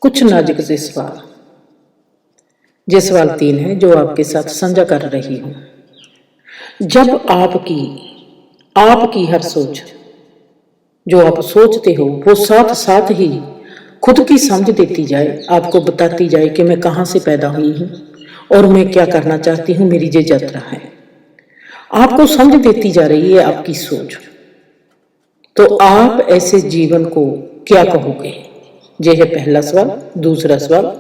कुछ नाजुक से सवाल। ये सवाल 3 है जो आपके साथ साझा कर रही हूं। जब आपकी हर सोच जो आप सोचते हो वो साथ साथ ही खुद की समझ देती जाए, आपको बताती जाए कि मैं कहां से पैदा हुई हूं और मैं क्या करना चाहती हूं, मेरी ये यात्रा है, आपको समझ देती जा रही है आपकी सोच, तो आप ऐसे जीवन को क्या कहोगे? यह है पहला सवाल। दूसरा सवाल,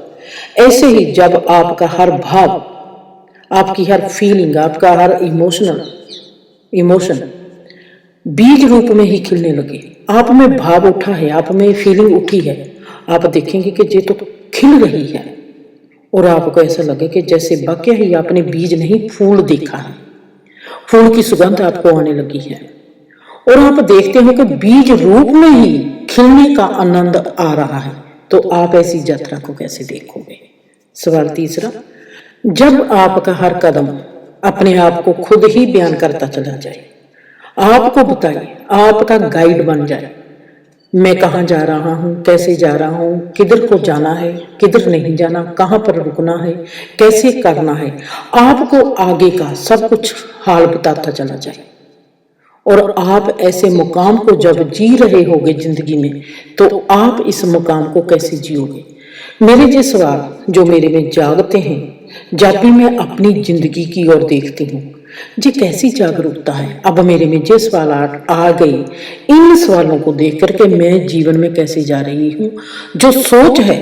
ऐसे ही जब आपका हर भाव, आपकी हर फीलिंग, आपका हर इमोशन बीज रूप में ही खिलने लगे, आप में भाव उठा है, आप में फीलिंग उठी है, आप देखेंगे कि ये तो खिल रही है और आपको ऐसा लगे कि जैसे वाकई ही आपने बीज नहीं फूल देखा है, फूल की सुगंध आपको आने लगी है और आप देखते हो कि बीज रूप में ही खिलने का आनंद आ रहा है, तो आप ऐसी यात्रा को कैसे देखोगे? सवाल तीसरा, जब आपका हर कदम अपने आप को खुद ही बयान करता चला जाए, आपको बताए, आपका गाइड बन जाए, मैं कहाँ जा रहा हूँ, कैसे जा रहा हूँ, किधर को जाना है, किधर नहीं जाना, कहाँ पर रुकना है, कैसे करना है, आपको आगे का सब कुछ हाल बताता चला जाए और आप ऐसे मुकाम को जब जी रहे होगे जिंदगी में, तो आप इस मुकाम को कैसे जियोगे? मेरे ये सवाल जो मेरे में जागते हैं जब भी मैं अपनी जिंदगी की ओर देखती हूँ, ये कैसी जागरूकता है। अब मेरे में ये सवाल आ गए, इन सवालों को देख करके मैं जीवन में कैसे जा रही हूँ, जो सोच है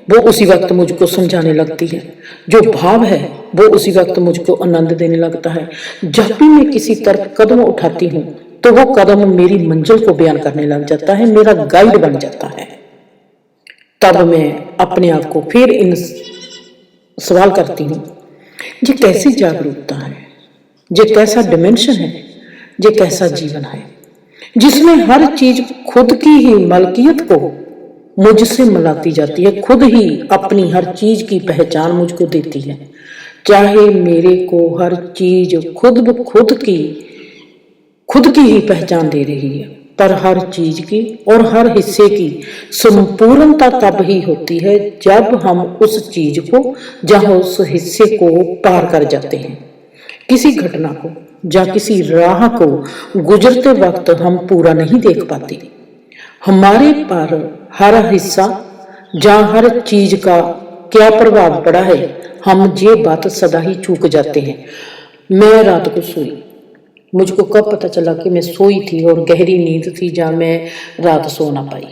वो उसी वक्त मुझको समझाने लगती है, जो भाव है वो उसी वक्त मुझको आनंद देने लगता है। जब भी मैं किसी तरफ कदम उठाती हूँ तो वो कदम मेरी मंजिल को बयान करने लग जाता है, मेरा गाइड बन जाता है। तब मैं अपने आप को फिर इन सवाल करती हूँ, ये कैसी जागरूकता है, ये कैसा डिमेंशन है, ये कैसा जीवन है जिसमें हर चीज खुद की ही मलकियत को मुझसे मिलाती जाती है, खुद ही अपनी हर चीज की पहचान मुझको देती है। चाहे मेरे को हर चीज खुद की ही पहचान दे रही है, पर हर चीज की और हर हिस्से की संपूर्णता तब ही होती है जब हम उस चीज को या उस हिस्से को पार कर जाते हैं। किसी घटना को या किसी राह को गुजरते वक्त हम पूरा नहीं देख पाते, हमारे पर हर हिस्सा या हर चीज का क्या प्रभाव पड़ा है, हम ये बात सदा ही चूक जाते हैं। मैं रात को सोई, मुझको कब पता चला कि मैं सोई थी और गहरी नींद थी जहां मैं रात सो ना पाई?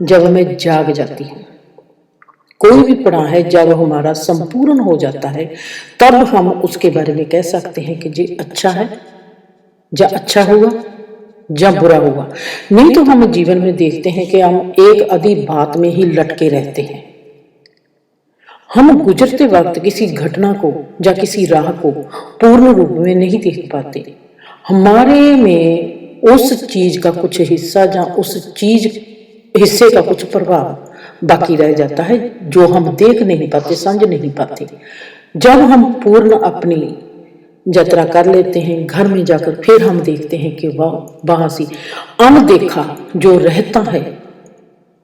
जब मैं जाग जाती हूँ। कोई भी पड़ा है जब हमारा संपूर्ण हो जाता है तब हम उसके बारे में कह सकते हैं कि ये अच्छा है या अच्छा हुआ या बुरा हुआ। नहीं तो हम जीवन में देखते हैं कि हम एक आधी बात में ही लटके रहते हैं, हम गुजरते वक्त किसी घटना को या किसी राह को पूर्ण रूप में नहीं देख पाते। हमारे में उस चीज का कुछ हिस्सा या उस चीज हिस्से का कुछ प्रभाव बाकी रह जाता है जो हम देख नहीं पाते, समझ नहीं पाते। जब हम पूर्ण अपनी यात्रा कर लेते हैं, घर में जाकर फिर हम देखते हैं कि वहां से अनदेखा जो रहता है,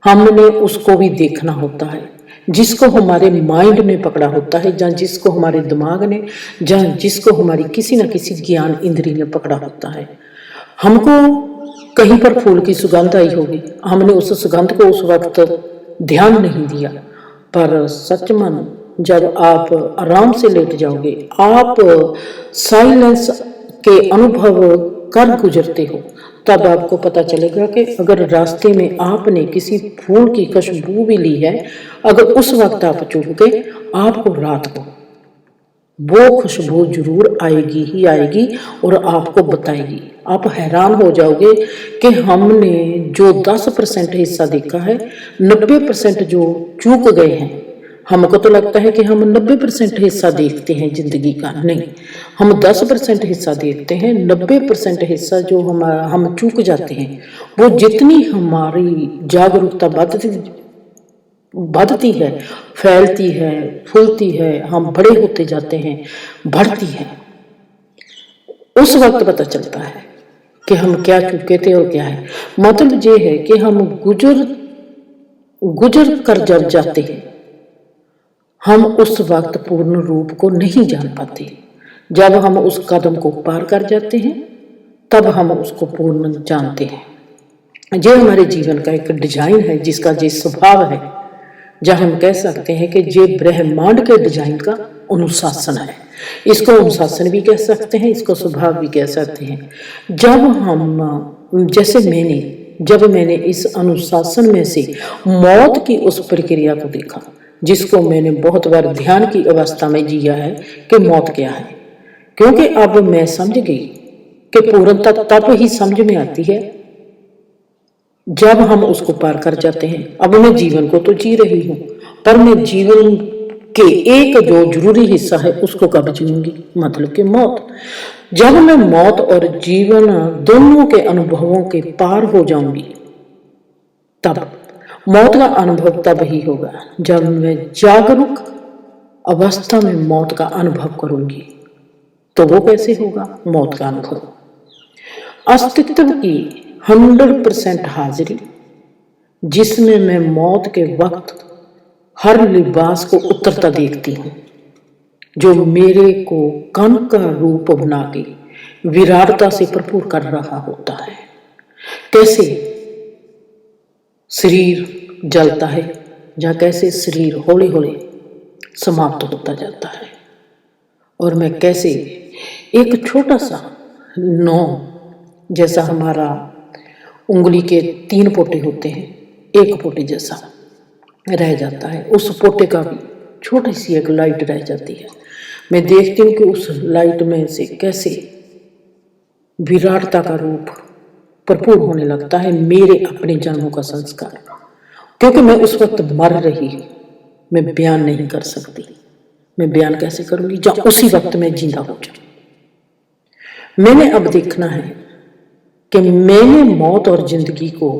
हमने उसको भी देखना होता है, जिसको हमारे माइंड ने पकड़ा होता है, या जिसको हमारे दिमाग ने, या जिसको हमारी किसी न किसी ज्ञान इंद्री ने पकड़ा होता है। हमको कहीं पर फूल की सुगंध आई होगी, हमने उस सुगंध को उस वक्त ध्यान नहीं दिया, पर सच मन जब आप आराम से लेट जाओगे, आप साइलेंस के अनुभव कर गुजरते हो, तब आपको पता चलेगा कि अगर रास्ते में आपने किसी फूल की खुशबू भी ली है, अगर उस वक्त आप चूक गए, आपको रात को वो खुशबू जरूर आएगी ही आएगी और आपको बताएगी। आप हैरान हो जाओगे कि हमने जो 10% हिस्सा देखा है, 90% जो चूक गए हैं। हमको तो लगता है कि हम 90% हिस्सा देखते हैं जिंदगी का, नहीं, हम 10% हिस्सा देखते हैं। 90% हिस्सा जो हम चूक जाते हैं, वो जितनी हमारी जागरूकता बढ़ती है, फैलती है, फूलती है, हम बड़े होते जाते हैं, बढ़ती है, उस वक्त पता चलता है कि हम क्या चुके थे और क्या है। मतलब ये है कि हम गुजर कर जब जाते हैं, हम उस वक्त पूर्ण रूप को नहीं जान पाते। जब हम उस कदम को पार कर जाते हैं तब हम उसको पूर्ण जानते हैं। ये हमारे जीवन का एक डिजाइन है, जिसका ये स्वभाव है, जहाँ हम कह सकते हैं कि ये ब्रह्मांड के डिजाइन का अनुशासन है। इसको अनुशासन भी कह सकते हैं, इसको स्वभाव भी कह सकते हैं। जब मैंने इस अनुशासन में से मौत की उस प्रक्रिया को देखा, जिसको मैंने बहुत बार ध्यान की अवस्था में जिया है कि मौत क्या है, क्योंकि अब मैं समझ गई कि पूर्णता तब ही समझ में आती है जब हम उसको पार कर जाते हैं। अब मैं जीवन को तो जी रही हूँ, पर मैं जीवन के एक जो जरूरी हिस्सा है उसको कब जीऊंगी, मतलब कि मौत। जब मैं मौत और जीवन दोनों के अनुभवों के पार हो जाऊंगी, तब मौत का अनुभव तब ही होगा जब मैं जागरूक अवस्था में मौत का अनुभव करूंगी। तो वो कैसे होगा मौत का अनुभव? अस्तित्व की 100% हाजिरी, जिसमें मैं मौत के वक्त हर लिबास को उतरता देखती हूँ, जो मेरे को कण का रूप बना के विराटता से भरपूर कर रहा होता है। कैसे शरीर जलता है या कैसे शरीर हौले हौले समाप्त होता जाता है, और मैं कैसे एक छोटा सा नौ जैसा हमारा उंगली के 3 पोटे होते हैं, एक पोटे जैसा रह जाता है, उस पोटे का भी छोटी सी एक लाइट रह जाती है। मैं देखती हूँ कि उस लाइट में से कैसे विराटता का रूप भरपूर होने लगता है मेरे अपने जन्मों का संस्कार, क्योंकि मैं उस वक्त मर रही हूँ। मैं बयान नहीं कर सकती। मैं बयान कैसे करूंगी जब उसी वक्त मैं जिंदा हो जाऊं। मैंने अब देखना है कि मैंने मौत और जिंदगी को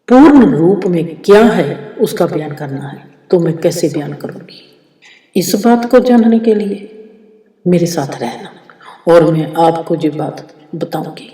पूर्ण रूप में क्या है उसका बयान करना है, तो मैं कैसे बयान करूंगी? इस बात को जानने के लिए मेरे साथ रहना और मैं आपको ये बात बताऊंगी।